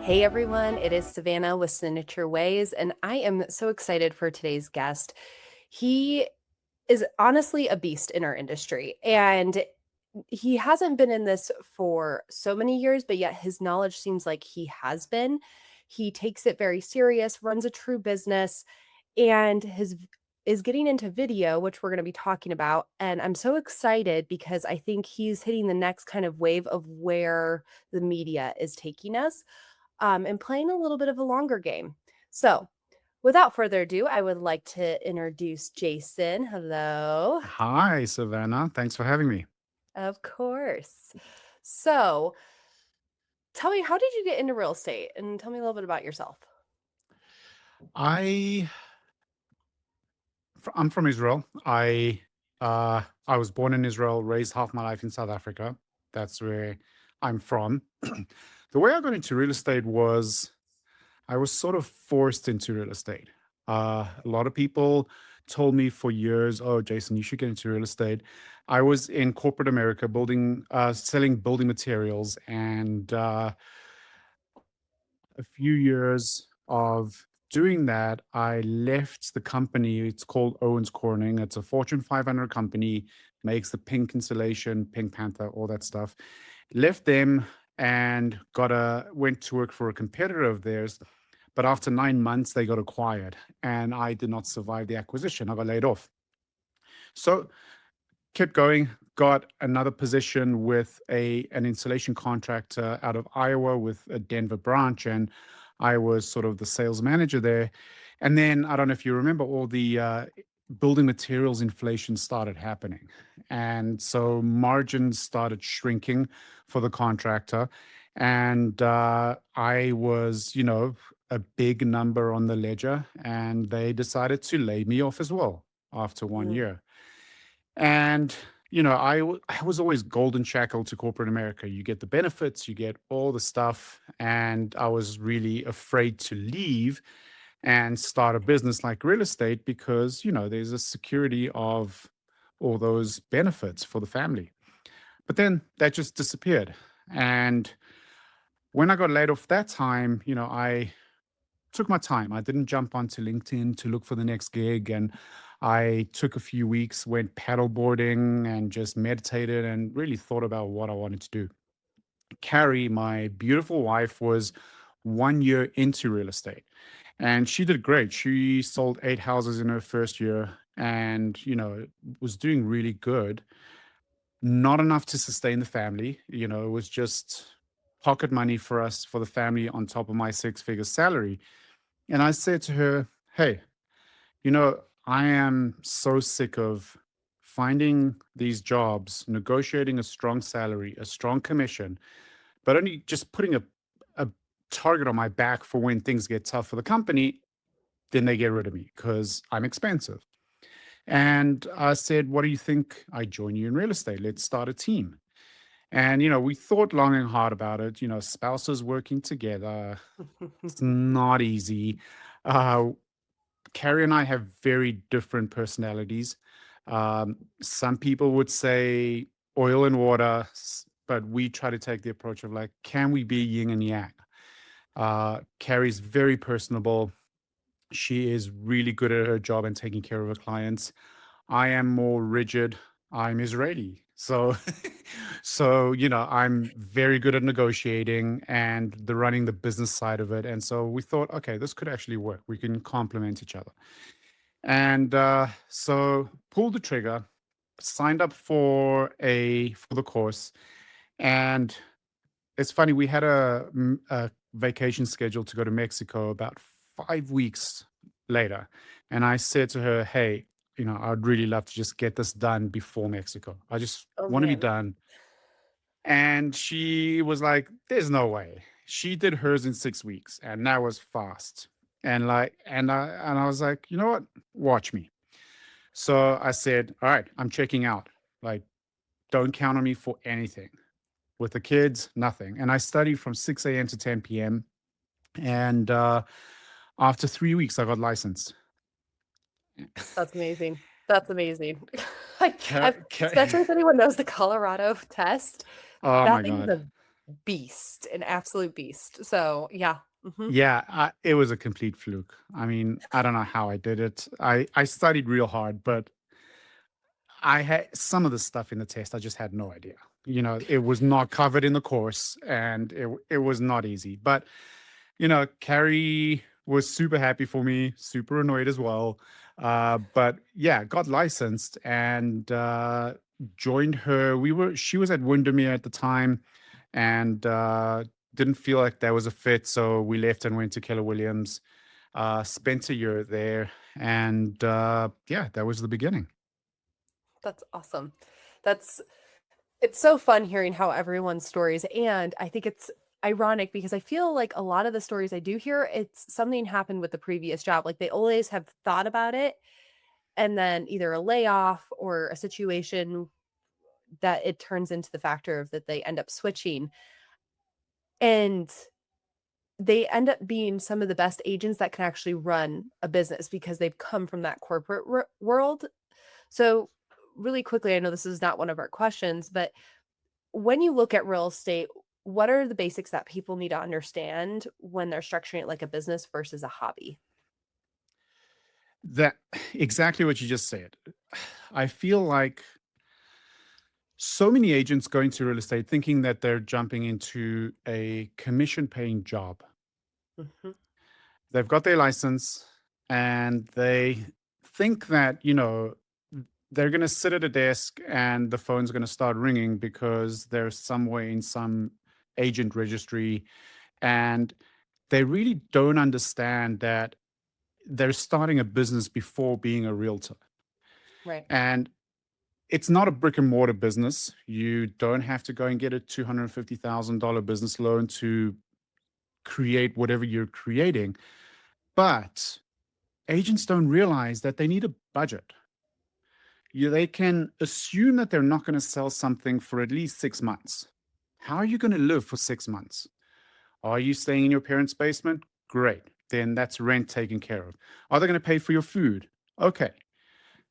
Hey everyone, it is Savannah with Signature Ways, and I am so excited for today's guest. He is honestly a beast in our industry, and he hasn't been in this for so many years, but yet his knowledge seems like he has been. He takes it very serious, runs a true business, and is getting into video, which we're going to be talking about. And I'm so excited because I think he's hitting the next kind of wave of where the media is taking us and playing a little bit of a longer game. So, without further ado, I would like to introduce Jason. Hello. Hi, Savannah. Thanks for having me. Of course. So, tell me, how did you get into real estate? And tell me a little bit about yourself. I I'm from Israel. I was born in Israel, raised half my life in South Africa. That's where I'm from. The way I got into real estate was I was sort of forced into real estate. A lot of people told me for years, "Oh, Jason, you should get into real estate." I was in corporate America, selling building materials, and a few years of doing that, I left the company. It's called Owens Corning. It's a Fortune 500 company, makes the pink insulation, Pink Panther, all that stuff. Left them and went to work for a competitor of theirs. But after 9 months, they got acquired, and I did not survive the acquisition. I got laid off. So kept going, got another position with a an insulation contractor out of Iowa with a Denver branch, and I was sort of the sales manager there. And then I don't know if you remember, all the building materials inflation started happening, and so margins started shrinking for the contractor, and I was, a big number on the ledger, and they decided to lay me off as well after one Mm, year. And, I was always golden shackled to corporate America. You get the benefits, you get all the stuff. And I was really afraid to leave and start a business like real estate because, there's a security of all those benefits for the family. But then that just disappeared. And when I got laid off that time, I took my time. I didn't jump onto LinkedIn to look for the next gig. And I took a few weeks, went paddleboarding and just meditated and really thought about what I wanted to do. Carrie, my beautiful wife, was 1 year into real estate and she did great. She sold 8 houses in her first year and, was doing really good. Not enough to sustain the family. It was just pocket money for us, for the family, on top of my six-figure salary. And I said to her, "Hey, I am so sick of finding these jobs, negotiating a strong salary, a strong commission, but only just putting a target on my back for when things get tough for the company, then they get rid of me because I'm expensive." And I said, "What do you think I join you in real estate? Let's start a team." And, we thought long and hard about it, spouses working together. It's not easy. Uh, Carrie and I have very different personalities. Some people would say oil and water, but we try to take the approach of like, can we be yin and yang? Carrie's very personable. She is really good at her job and taking care of her clients. I am more rigid. I'm Israeli. So so I'm very good at negotiating and the running the business side of it. And so we thought, okay, this could actually work. We can complement each other. And so pulled the trigger, signed up for the course, and it's funny. We had a vacation scheduled to go to Mexico about 5 weeks later, and I said to her, "Hey, I'd really love to just get this done before Mexico. I just oh want to be man. done." And she was like, "There's no way." She did hers in 6 weeks, and that was fast. And I was like, "You know what? Watch me." So I said, "All right, I'm checking out. Like, don't count on me for anything. With the kids, nothing." And I studied from 6 a.m. to 10 p.m. And after 3 weeks, I got licensed. That's amazing. That's amazing. Like, Ca- ca- especially if anyone knows the Colorado test, oh that my thing is God. beast, an absolute beast. So, yeah. Mhm. Yeah, it was a complete fluke. I mean, I don't know how I did it. I studied real hard, but I had some of the stuff in the test, I just had no idea. It was not covered in the course, and it was not easy. But Carrie was super happy for me, super annoyed as well. But yeah, got licensed and joined her. She was at Windermere at the time, and didn't feel like there was a fit, so we left and went to Keller Williams. Spent a year there, and yeah, that was the beginning. That's awesome. That's it's so fun hearing how everyone's stories, and I think it's ironic because I feel like a lot of the stories I do hear, it's something happened with the previous job. Like they always have thought about it and then either a layoff or a situation that it turns into the factor of that they end up switching. And they end up being some of the best agents that can actually run a business because they've come from that corporate world. So, really quickly, I know this is not one of our questions, but when you look at real estate, what are the basics that people need to understand when they're structuring it like a business versus a hobby? That exactly what you just said. I feel like so many agents go into real estate thinking that they're jumping into a commission paying job. Mhm. They've got their license and they think that, they're going to sit at a desk and the phone's going to start ringing because they're somewhere in some agent registry. And they really don't understand that they're starting a business before being a realtor. Right. And it's not a brick and mortar business. You don't have to go and get a $250,000 business loan to create whatever you're creating. But agents don't realize that they need a budget. They can assume that they're not going to sell something for at least 6 months. How are you going to live for 6 months? Are you staying in your parents' basement? Great. Then that's rent taken care of. Are they going to pay for your food? Okay.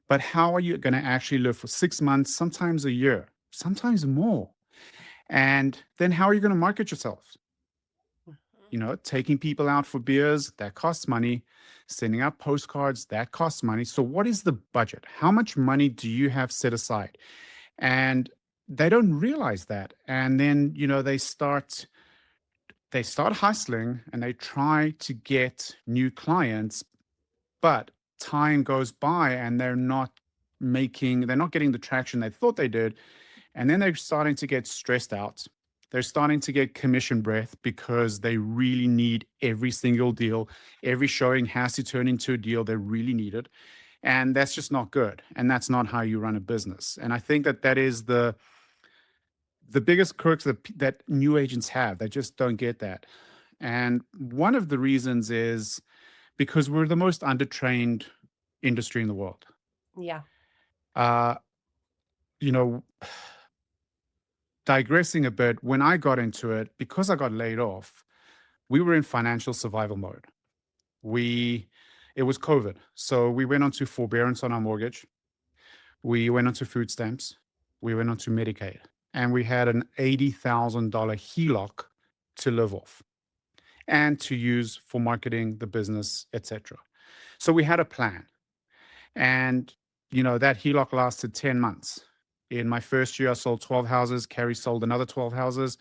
But how are you going to actually live for 6 months, sometimes a year, sometimes more? And then how are you going to market yourself? Mhm. Taking people out for beers, that costs money. Sending out postcards, that costs money. So, what is the budget? How much money do you have set aside? And they don't realize that. And then, they start hustling and they try to get new clients, but time goes by and they're not getting the traction they thought they did. And then they're starting to get stressed out. They're starting to get commission breath because they really need every single deal. Every showing has to turn into a deal. They really need it. And that's just not good. And that's not how you run a business. And I think that that is the biggest crux that new agents have. They just don't get that. And one of the reasons is because we're the most undertrained industry in the world. Yeah. Uh, you know, Digressing a bit, when I got into it, because I got laid off, we were in financial survival mode. We It was COVID. So we went on to forbearance on our mortgage. We went on to food stamps. We went on to Medicaid. And we had an $80,000 HELOC to live off and to use for marketing the business, etc. So we had a plan. And that HELOC lasted 10 months. In my first year, I sold 12 houses. Carrie sold another 12 houses.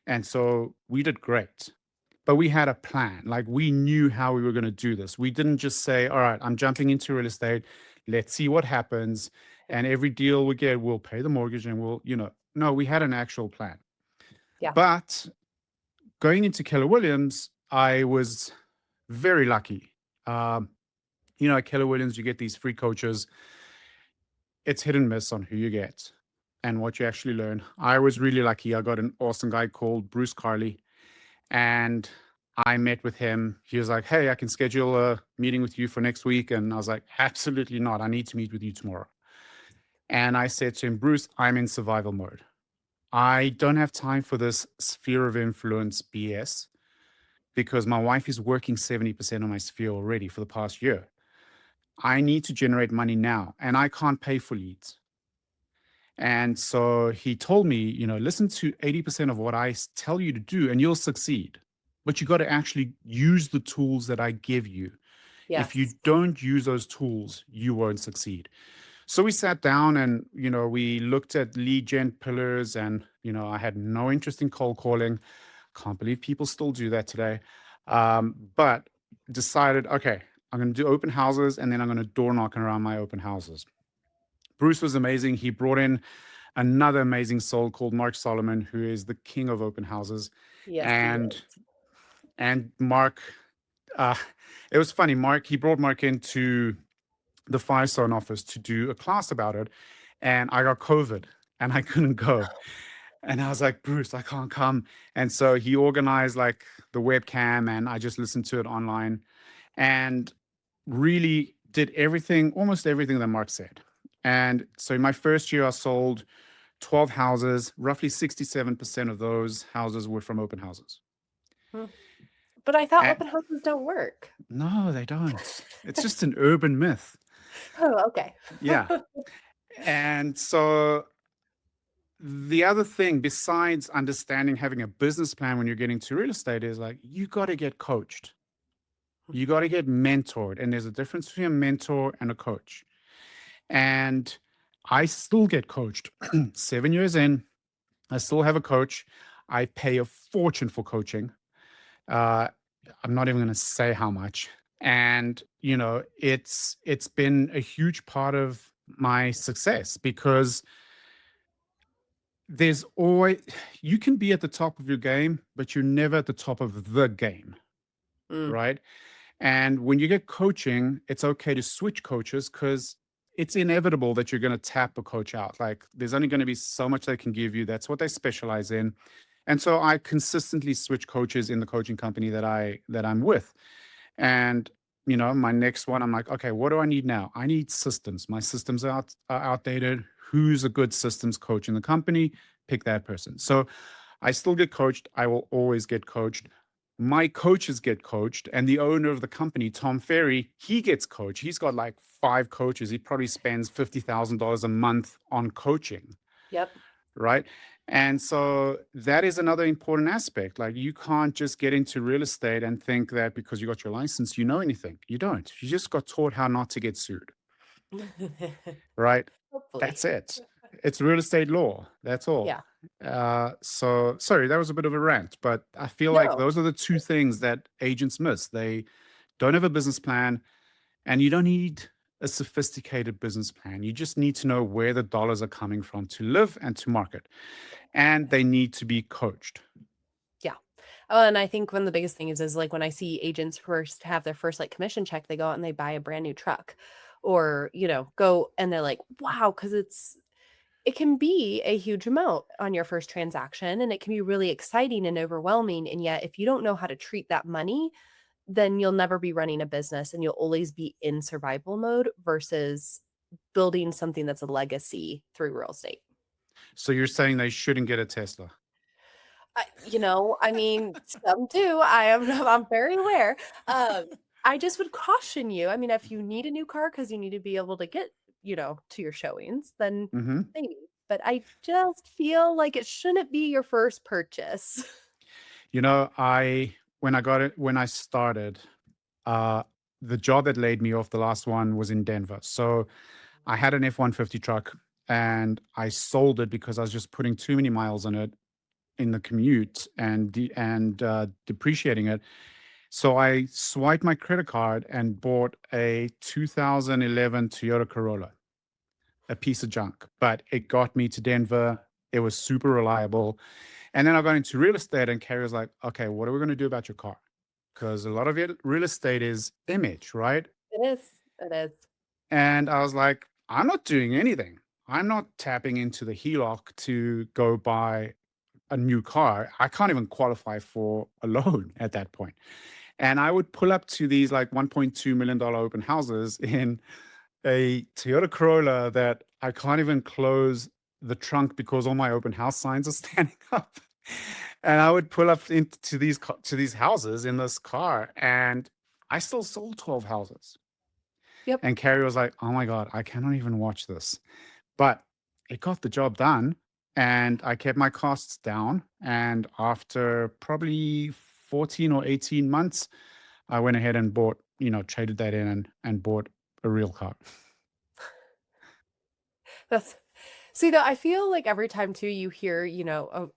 And so we did great. But we had a plan. Like we knew how we were going to do this. We didn't just say, all right, I'm jumping into real estate. Let's see what happens. And every deal we get, we'll pay the mortgage and no, we had an actual plan. Yeah. But going into Keller Williams, I was very lucky. Um, at Keller Williams, you get these free coaches. It's hit and miss on who you get and what you actually learn. I was really lucky. I got an awesome guy called Bruce Carley, and I met with him. He was like, "Hey, I can schedule a meeting with you for next week." And I was like, "Absolutely not. I need to meet with you tomorrow." And I said to him, "Bruce, I'm in survival mode. I don't have time for this sphere of influence BS because my wife is working 70% on my sphere already for the past year. I need to generate money now and I can't pay for leads." And so he told me, listen to 80% of what I tell you to do and you'll succeed. But you got to actually use the tools that I give you. If you Yes. don't use those tools, you won't succeed. So we sat down and, we looked at lead gen pillars and, I had no interest in cold calling. Can't believe people still do that today. But decided, okay, I'm going to do open houses and then I'm going to door knock around my open houses. Bruce was amazing. He brought in another amazing soul called Mark Solomon, who is the king of open houses. Yes, he And is. Mark, uh, it was funny. He brought Mark into the Firestone office to do a class about it, and I got COVID and I couldn't go. And I was like, Bruce, I can't come. And so he organized like the webcam, and I just listened to it online and really did everything, almost everything that Mark said. And so in my first year, I sold 12 houses. Roughly 67% of those houses were from open houses. Hmm. But I thought And open houses don't work. no, they don't. It's just an urban myth. Oh, okay. Yeah. And so the other thing, besides understanding having a business plan when you're getting to real estate, is like you got to get coached. You got to get mentored. And there's a difference between a mentor and a coach. And I still get coached 7 years in. I still have a coach. I pay a fortune for coaching. Uh, I'm not even going to say how much. And it's been a huge part of my success because there's always you can be at the top of your game, but you're never at the top of the game, Mm, right? And when you get coaching, it's okay to switch coaches because it's inevitable that you're going to tap a coach out. Like there's only going to be so much they can give you. That's what they specialize in. And so I consistently switch coaches in the coaching company that I'm with. And my next one, I'm like, okay, what do I need now? I need systems. My systems are outdated. Who's a good systems coach in the company? Pick that person. So I still get coached. I will always get coached. My coaches get coached, and the owner of the company, Tom Ferry, he gets coached. He's got like 5 coaches. He probably spends $50,000 a month on coaching, yep. right? And so that is another important aspect. Like you can't just get into real estate and think that because you got your license, you know anything. You don't. You just got taught how not to get sued, right? Hopefully. That's it. It's real estate law. That's all. Yeah. So sorry, that was a bit of a rant, but I feel like No. those are the two things that agents miss. They don't have a business plan, and you don't need a sophisticated business plan. You just need to know where the dollars are coming from to live and to market, and they need to be coached. Yeah. Oh, and I think one of the biggest things is like when I see agents first have their first like commission check, they go out and they buy a brand new truck or, go and they're like, wow, because it can be a huge amount on your first transaction and it can be really exciting and overwhelming. And yet, if you don't know how to treat that money, then you'll never be running a business and you'll always be in survival mode versus building something that's a legacy through real estate. So you're saying they shouldn't get a Tesla? I mean, some do. I'm very aware. Um, I just would caution you. I mean, if you need a new car because you need to be able to get, to your showings, then Hmm. maybe. But I just feel like it shouldn't be your first purchase. I when I started, uh, the job that laid me off, the last one was in Denver. So I had an F-150 truck and I sold it because I was just putting too many miles on it in the commute and depreciating it. So I swiped my credit card and bought a 2011 Toyota Corolla, a piece of junk, but it got me to Denver. It was super reliable. And then I got into real estate, and Carrie was like, okay, what are we going to do about your car? Because a lot of it, real estate is image, right? It is. It is. And I was like, I'm not doing anything. I'm not tapping into the HELOC to go buy a new car. I can't even qualify for a loan at that point. And I would pull up to these like $1.2 million open houses in a Toyota Corolla that I can't even close the trunk because all my open house signs are standing up. And I would pull up into these houses in this car, and I still sold 12 houses. Yep. And Carrie was like, "Oh my god, I cannot even watch this." But it got the job done, and I kept my costs down. And after probably 14 or 18 months, I went ahead and bought, traded that in and bought a real car. That's see, though, I feel like every time too you hear,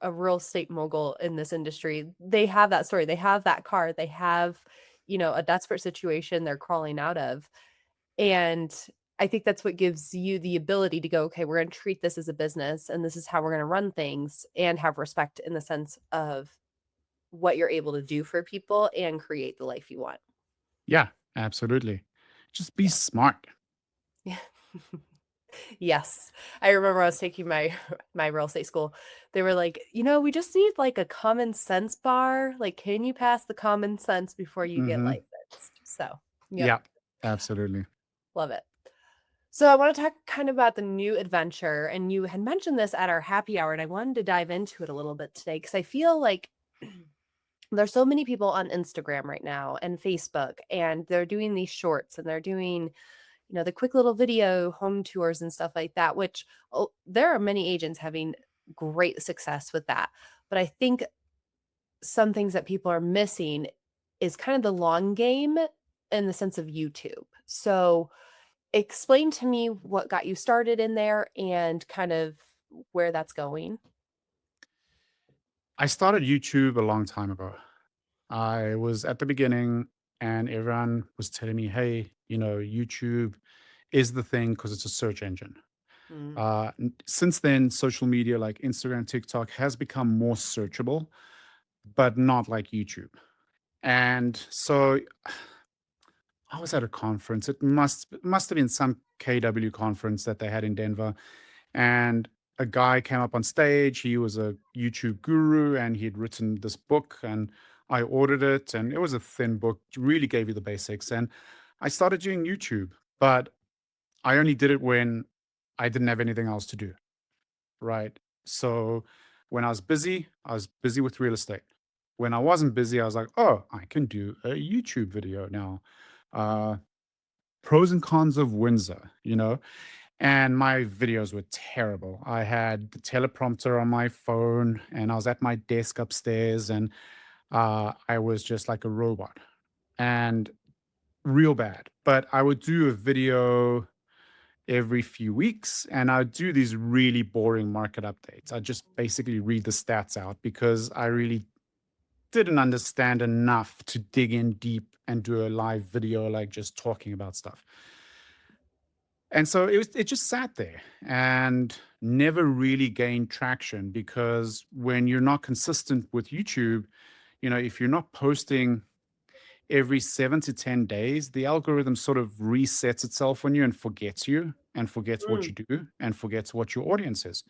a real estate mogul in this industry, they have that story. They have that car. They have, a desperate situation they're crawling out of. And I think that's what gives you the ability to go, okay, we're going to treat this as a business and this is how we're going to run things and have respect in the sense of what you're able to do for people and create the life you want. Yeah, absolutely. Just be Yeah. smart. Yeah. Yes. I remember I was taking my my real estate school. They were like, we just need like a common sense bar. Like, can you pass the common sense before you get Hmm. licensed? So, yep, Yeah, absolutely. love it. So, I want to talk kind of about the new adventure. And you had mentioned this at our happy hour, and I wanted to dive into it a little bit today because I feel like there's so many people on Instagram right now and Facebook, and they're doing these shorts and they're doing the quick little video home tours and stuff like that, which there are many agents having great success with that. But I think some things that people are missing is kind of the long game in the sense of YouTube. So explain to me what got you started in there and kind of where that's going. I started YouTube a long time ago. I was at the beginning and everyone was telling me, hey, YouTube is the thing because it's a search engine. Mm, Since then, social media like Instagram, TikTok has become more searchable, but not like YouTube. And so I was at a conference. It must have been some KW conference that they had in Denver, and a guy came up on stage. He was a YouTube guru, and he'd written this book, and I ordered it, and it was a thin book. Really gave you the basics, and I started doing YouTube, but I only did it when I didn't have anything else to do. Right. So when I was busy with real estate. When I wasn't busy, I was like, oh, I can do a YouTube video now. Uh, Pros and cons of Windsor. And my videos were terrible. I had the teleprompter on my phone and I was at my desk upstairs and I was just like a robot and real bad. But I would do a video every few weeks and I'd do these really boring market updates. I just basically read the stats out because I really didn't understand enough to dig in deep and do a live video like just talking about stuff. And so it just sat there and never really gained traction because when you're not consistent with YouTube, if you're not posting every 7 to 10 days, the algorithm sort of resets itself on you and forgets you and forgets what mm, you do and forgets what your audience is.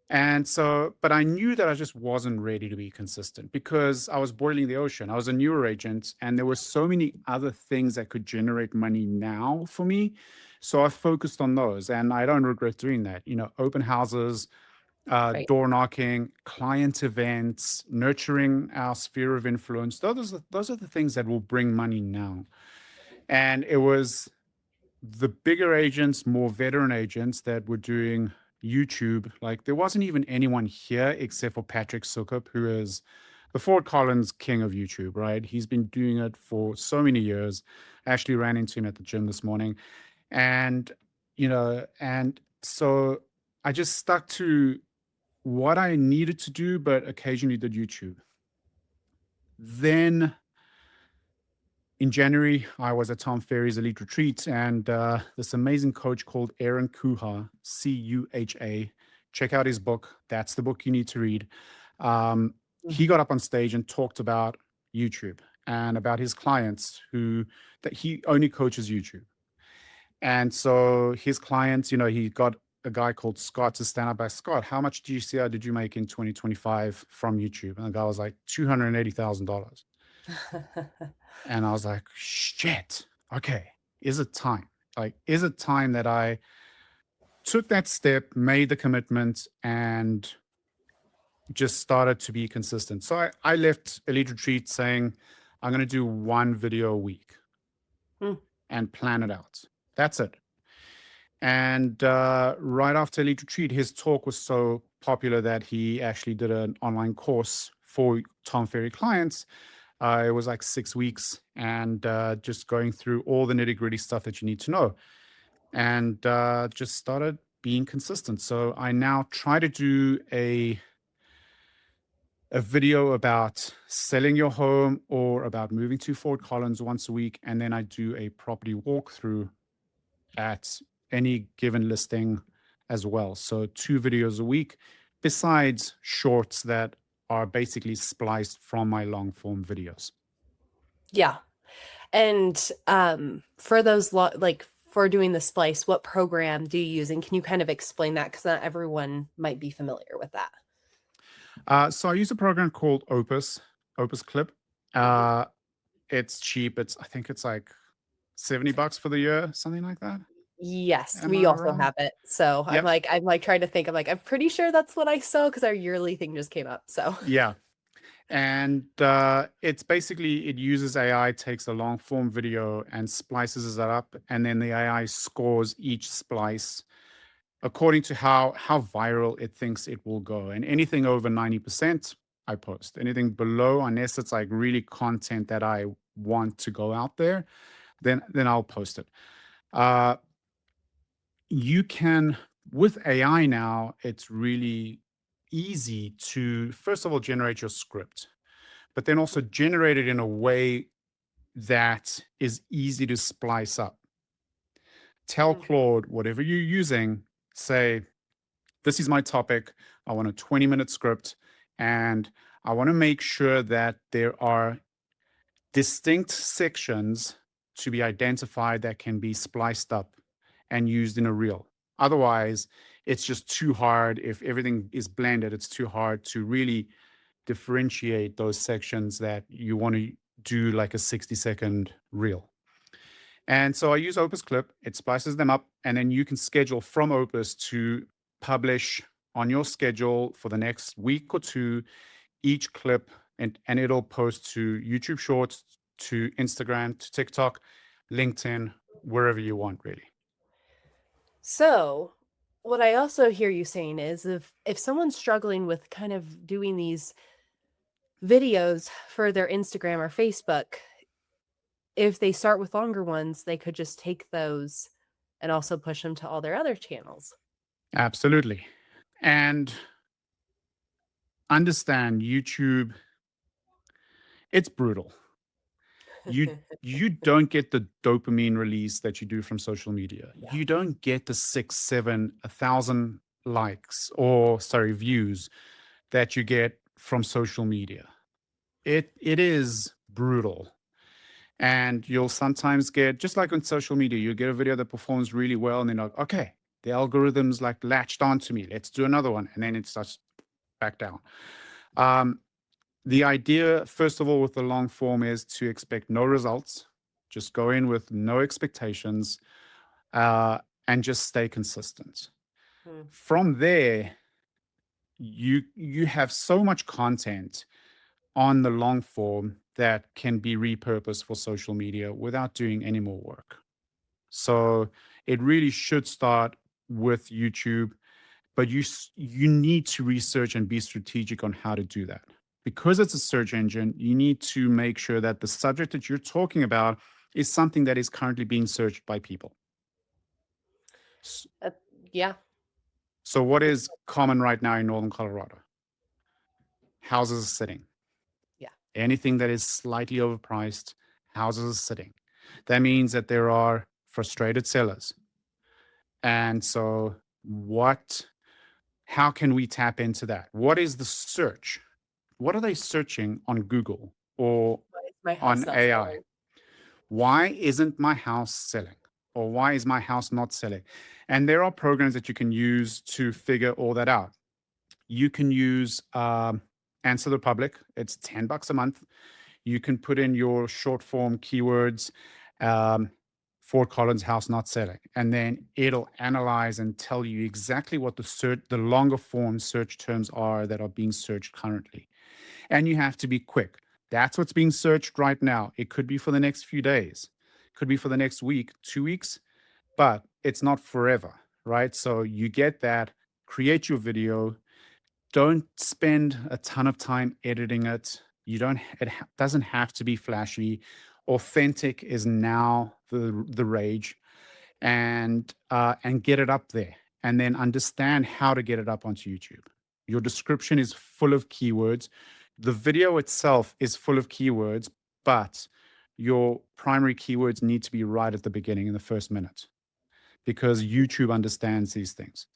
And so, but I knew that I just wasn't ready to be consistent because I was boiling the ocean. I was a newer agent and there were so many other things that could generate money now for me. So I focused on those and I don't regret doing that. Open houses, right. door knocking, client events, nurturing our sphere of influence. Those are the things that will bring money now. And it was the bigger agents, more veteran agents that were doing YouTube. Like there wasn't even anyone here except for Patrick Sukup, who is the Fort Collins king of YouTube, right? He's been doing it for so many years. I actually ran into him at the gym this morning. And so I just stuck to what I needed to do, but occasionally did YouTube. Then in January, I was at Tom Ferry's Elite Retreat, and this amazing coach called Aaron Kuha, Cuha. Check out his book. That's the book you need to read. He Mhm. got up on stage and talked about YouTube and about his clients that he only coaches YouTube. And so his clients, he got a guy called Scott to stand up by Scott. How much GCI did you make in 2025 from YouTube? And the guy was like $280,000. And I was like, shit, okay, is it time? Like, is it time that I took that step, made the commitment, and just started to be consistent? So I left Elite Retreat saying, I'm going to do one video a week Mm, and plan it out. That's it. And right after Elite Retreat, his talk was so popular that he actually did an online course for Tom Ferry clients. It was like 6 weeks, and just going through all the nitty gritty stuff that you need to know, and just started being consistent. So I now try to do a video about selling your home or about moving to Fort Collins once a week, and then I do a property walkthrough at any given listing as well. So 2 videos a week, besides shorts that are basically spliced from my long form videos. Yeah. And, for those like, for doing the splice, what program do you use? And can you kind of explain that? Because not everyone might be familiar with that. So I use a program called Opus Clip. Mhm. Uh, it's cheap. I think it's like $70 for the year, something like that. Yes, Am we I also wrong? have it. So Yep. I'm like trying to think. I'm like, I'm pretty sure that's what I saw because our yearly thing just came up. So Yeah. And it's basically, it uses AI, takes a long form video and splices it up, and then the AI scores each splice according to how viral it thinks it will go. And anything over 90%, I post. Anything below, unless it's like really content that I want to go out there, then I'll post it. Uh, you can, with AI now, it's really easy to first of all generate your script, but then also generate it in a way that is easy to splice up. Tell Mhm. Claude whatever you're using, say, this is my topic. I want a 20-minute script, and I want to make sure that there are distinct sections to be identified that can be spliced up and used in a reel. Otherwise, it's just too hard. If everything is blended, it's too hard to really differentiate those sections that you want to do like a 60-second reel. And so I use Opus Clip, it splices them up, and then you can schedule from Opus to publish on your schedule for the next week or two each clip, and it'll post to YouTube Shorts, to Instagram, to TikTok, LinkedIn, wherever you want, really. So, what I also hear you saying is if someone's struggling with kind of doing these videos for their Instagram or Facebook, if they start with longer ones, they could just take those and also push them to all their other channels. Absolutely. And understand YouTube, it's brutal. You don't get the dopamine release that you do from social media. Yeah. You don't get the 6, 7, 1,000 likes, or sorry, views that you get from social media. It is brutal. And you'll sometimes get, just like on social media, you get a video that performs really well, and then like, okay, the algorithms like latched onto me. Let's do another one. And then it starts back down. Um, the idea, first of all, with the long form is to expect no results. Just go in with no expectations, uh, and just stay consistent. Mm. From there, you have so much content on the long form that can be repurposed for social media without doing any more work. So it really should start with YouTube, but you need to research and be strategic on how to do that. Because it's a search engine, you need to make sure that the subject that you're talking about is something that is currently being searched by people. S- Uh, yeah. So what is common right now in Northern Colorado? Houses are sitting. Yeah. Anything that is slightly overpriced, houses are sitting. That means that there are frustrated sellers. And so what how can we tap into that? What is the search? What are they searching on Google or Why is my house on not AI? selling? Why isn't my house selling? Or why is my house not selling? And there are programs that you can use to figure all that out. You can use Answer the Public. It's $10 a month. You can put in your short form keywords, um, Fort Collins house not selling, and then it'll analyze and tell you exactly what the longer form search terms are that are being searched currently. And you have to be quick. That's what's being searched right now. It could be for the next few days, could be for the next week, 2 weeks, but it's not forever, right? So you get that, create your video, don't spend a ton of time editing it. You don't doesn't have to be flashy. Authentic is now the rage, and get it up there, and then understand how to get it up onto YouTube. Your description is full of keywords. The video itself is full of keywords, but your primary keywords need to be right at the beginning in the first minute, because YouTube understands these things.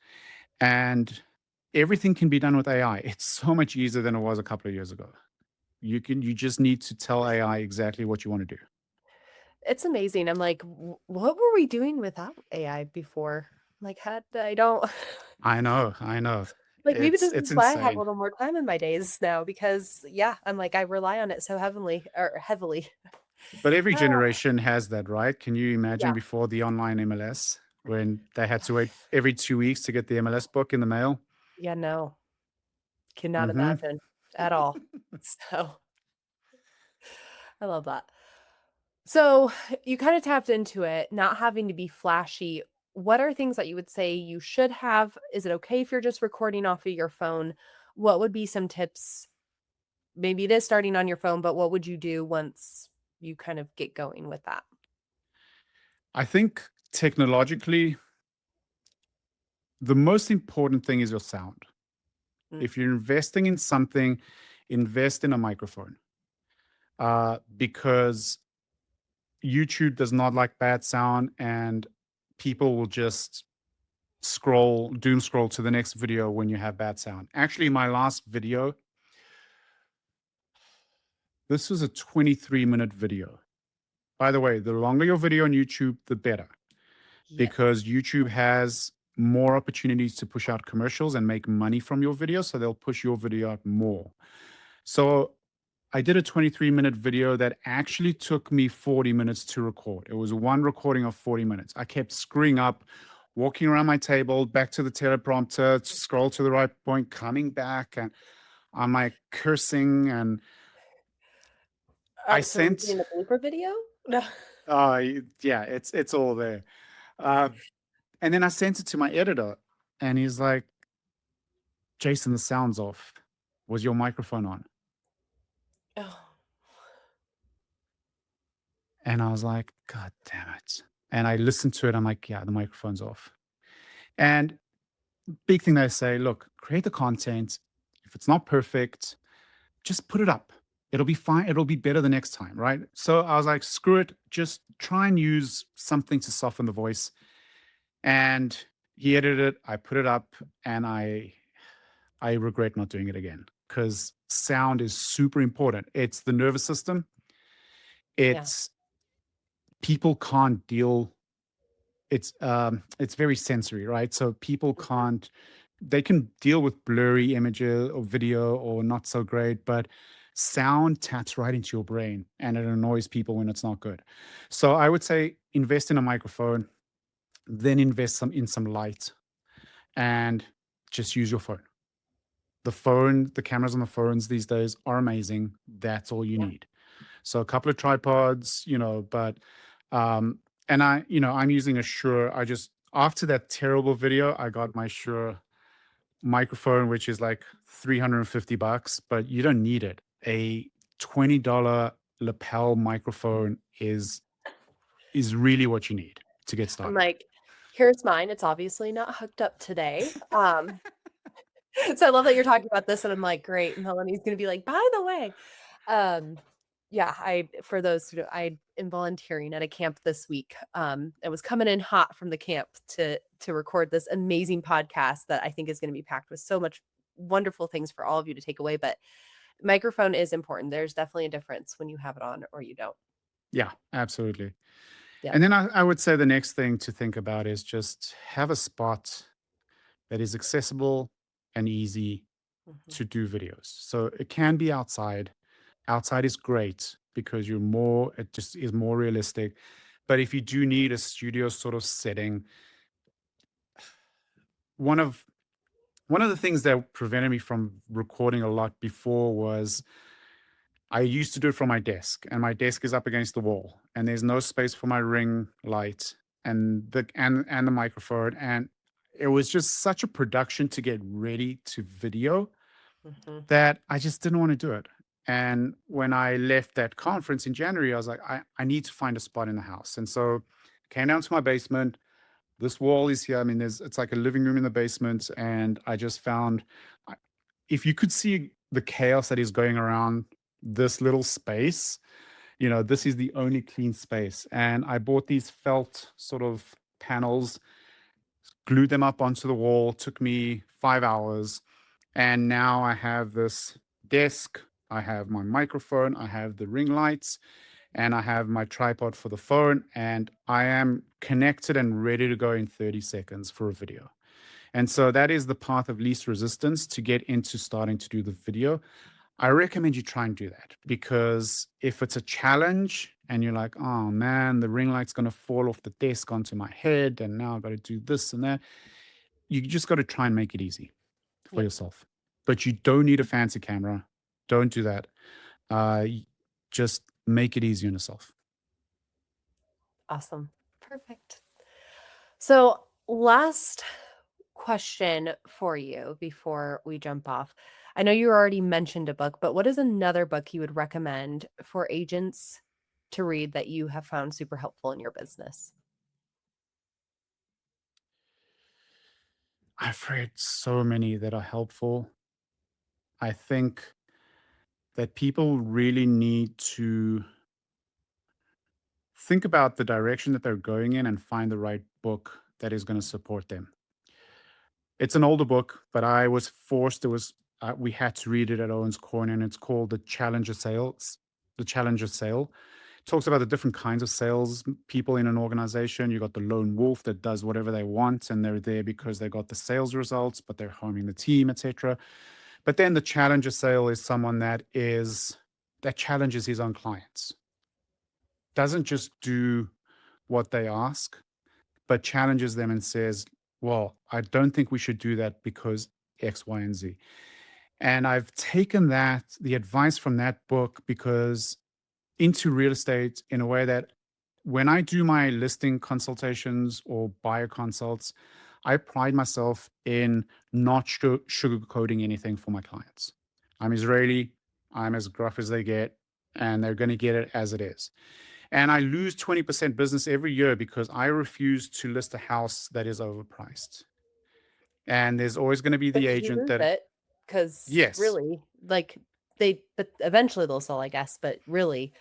And everything can be done with AI. It's so much easier than it was a couple of years ago. You just need to tell AI exactly what you want to do. It's amazing. I'm like, What were we doing without AI before?" Like, had I don't I know, I know. like, maybe this It's is why I have a insane. little more time in my days now because, yeah, I'm like, I rely on it so heavily. But every Ah, generation has that, right? Can you imagine yeah. before the online MLS when they had to wait every 2 weeks to get the MLS book in the mail? Yeah, no, cannot Mhm. imagine at all. So, I love that. So, you kinda tapped into it, not having to be flashy. What are things that you would say you should have? Is it okay if you're just recording off of your phone? What would be some tips? Maybe it is starting on your phone, but what would you do once you kind of get going with that? I think technologically, the most important thing is your sound. Mm, If you're investing in something, invest in a microphone, because YouTube does not like bad sound, and people will just doom scroll to the next video when you have bad sound. Actually, my last video, this was a 23-minute video. By the way, the longer your video on YouTube, the better, yes. because YouTube has more opportunities to push out commercials and make money from your video. So they'll push your video out more. So I did a 23-minute video that actually took me 40 minutes to record. It was one recording of 40 minutes. I kept screwing up, walking around my table, back to the teleprompter, to scroll to the right point, coming back, and I'm like cursing. And I So are we sent, getting the blooper video? No. yeah, it's all there. Uh, and then I sent it to my editor, and he's like, Jason, the sound's off. Was your microphone on? Oh, And I was like, God damn it. And I listened to it. I'm like, yeah, the microphone's off. And big thing they say, look, create the content. If it's not perfect, just put it up. It'll be fine. It'll be better the next time, right? So I was like, screw it. Just try and use something to soften the voice. And he edited it. I put it up, and I regret not doing it again, because sound is super important. It's the nervous system. yeah. It's people can't deal. It's very sensory, right? So people Mhm. can't, they can deal with blurry images or video or not so great, but sound taps right into your brain, and it annoys people when it's not good. So I would say invest in a microphone, then invest some light, and just use your phone. The cameras on the phones these days are amazing. That's all you Yeah. need. So a couple of tripods, but um and I'm using a Shure. I just After that terrible video, I got my Shure microphone, which is like $350, but you don't need it. A $20 lapel microphone is really what you need to get I'm started. like, "Here's mine, it's obviously not hooked up today." So I love that you're talking about this, and I'm like, "Great." Melanie's gonna be like, "By the way." Um, yeah, I for those who I am volunteering at a camp this week. I was coming in hot from the camp to record this amazing podcast that I think is gonna be packed with so much wonderful things for all of you to take away, but microphone is important. There's definitely a difference when you have it on or you don't. Yeah, absolutely. Yep. And then I would say the next thing to think about is just have a spot that is accessible and easy Mhm. to do videos. So it can be outside. Outside is great because it just is more realistic. But if you do need a studio sort of setting, one of one of the things that prevented me from recording a lot before was I used to do it from my desk, and my desk is up against the wall, and there's no space for my ring light. and the microphone, and it was just such a production to get ready to video Mhm. that I just didn't want to do it. And when I left that conference in January, I was like, I need to find a spot in the house. And so I came down to my basement. This wall is here. I mean, it's like a living room in the basement. And I just found, I- if you could see the chaos that is going around this little space, this is the only clean space. And I bought these felt sort of panels, glued them up onto the wall, took me 5 hours. And now I have this desk, I have my microphone, I have the ring lights, and I have my tripod for the phone. And I am connected and ready to go in 30 seconds for a video. And so that is the path of least resistance to get into starting to do the video. I recommend you try and do that because if it's a challenge and you're like, oh man, the ring light's going to fall off the desk onto my head, and now I've got to do this and that, you just got to try and make it easy for Yep. yourself. But you don't need a fancy camera. Don't do that. Just make it easy on yourself. Awesome. Perfect. So, last question for you before we jump off. I know you already mentioned a book, but what is another book you would recommend for agents to read that you have found super helpful in your business? I've read so many that are helpful. I think that people really need to think about the direction that they're going in and find the right book that is going to support them. It's an older book, but I was forced. It was we had to read it at Owen's Corner, and it's called The Challenger Sales. The Challenger Sale talks about the different kinds of sales people in an organization. You got the lone wolf that does whatever they want, and they're there because they got the sales results, but they're harming the team, etc. But then the challenger sale is someone that challenges his own clients, doesn't just do what they ask, but challenges them and says, well, I don't think we should do that because X, Y, and Z. And I've taken the advice from that book because into real estate in a way that when I do my listing consultations or buyer consults, I pride myself in not sugarcoating anything for my clients. I'm Israeli, I'm as gruff as they get, and they're going to get it as it is. And I lose 20% business every year because I refuse to list a house that is overpriced. And there's always going to be But the you agent lose that, it because yes, really, like, but eventually they'll sell, I guess, but really,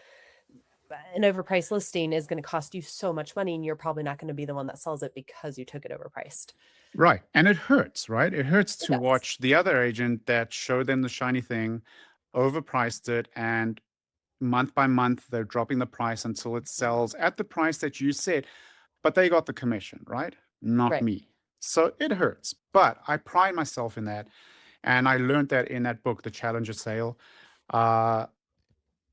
an overpriced listing is gonna cost you so much money, and you're probably not gonna be the one that sells it because you took it overpriced. right. And it hurts, right? It hurts It to does. watch the other agent that showed them the shiny thing, overpriced it, and month by month they're dropping the price until it Mhm. sells at the price that you said, but they got the commission, right? Not Right. me. So it hurts, but I pride myself in that. And I learned that in that book, The Challenger Sale. Uh,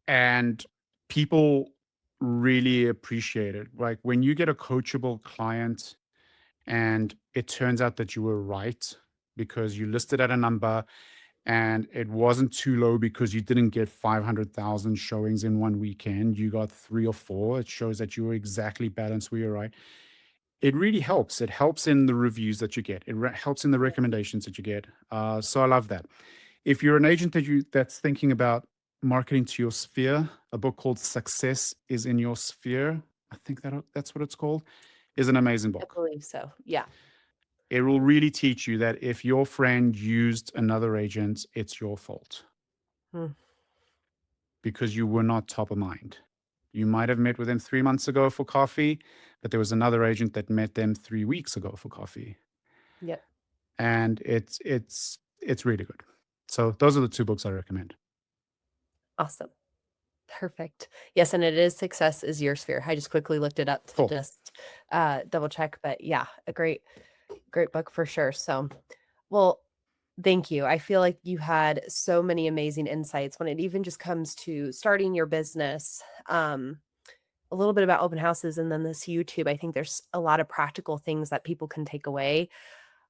and people really appreciate it. Like when you get a coachable client and it turns out that you were right because you listed at a number and it wasn't too low because you didn't get 500,000 showings in one weekend. You got three or four. It shows that you were exactly balanced where you're right. It really helps. It helps in the reviews that you get. Helps in the Mhm. recommendations that you get. So I love that. If you're an agent that's thinking about marketing to your sphere, a book called Success is in Your Sphere, I think that's what it's called, is an amazing I book. believe so. Yeah. It will really teach you that if your friend used another agent, it's your fault Mm. because you were not top of mind. You might have met with them 3 months ago for coffee, but there was another agent that met them 3 weeks ago for coffee. Yep. And it's really good. So those are the two books I recommend. Awesome. Perfect. Yes, and it is Success is Your Sphere. I just quickly looked it up to Cool. just, double check, but yeah, a great book for sure. So, well, thank you. I feel like you had so many amazing insights when it even just comes to starting your business, a little bit about open houses and then this YouTube. I think there's a lot of practical things that people can take away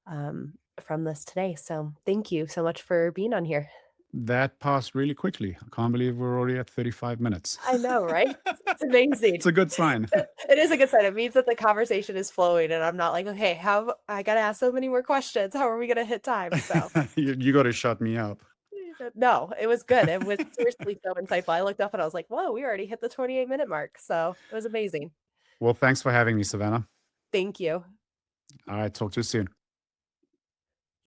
from this today. So thank you so much for being on here. That passed really quickly. I can't believe we're already at 35 minutes. I know, right? It's amazing. It's a good sign. It is a good sign. It means that the conversation is flowing and I'm not like, "Okay, how I gotta ask so many more questions. How are we gonna hit time?" So, You got to shut me up. no, it was good. It was seriously so insightful. I looked up and I was like, "Whoa, we already hit the 28-minute mark." So, it was amazing. Well, thanks for having me, Savannah. Thank you. All right, talk to you soon.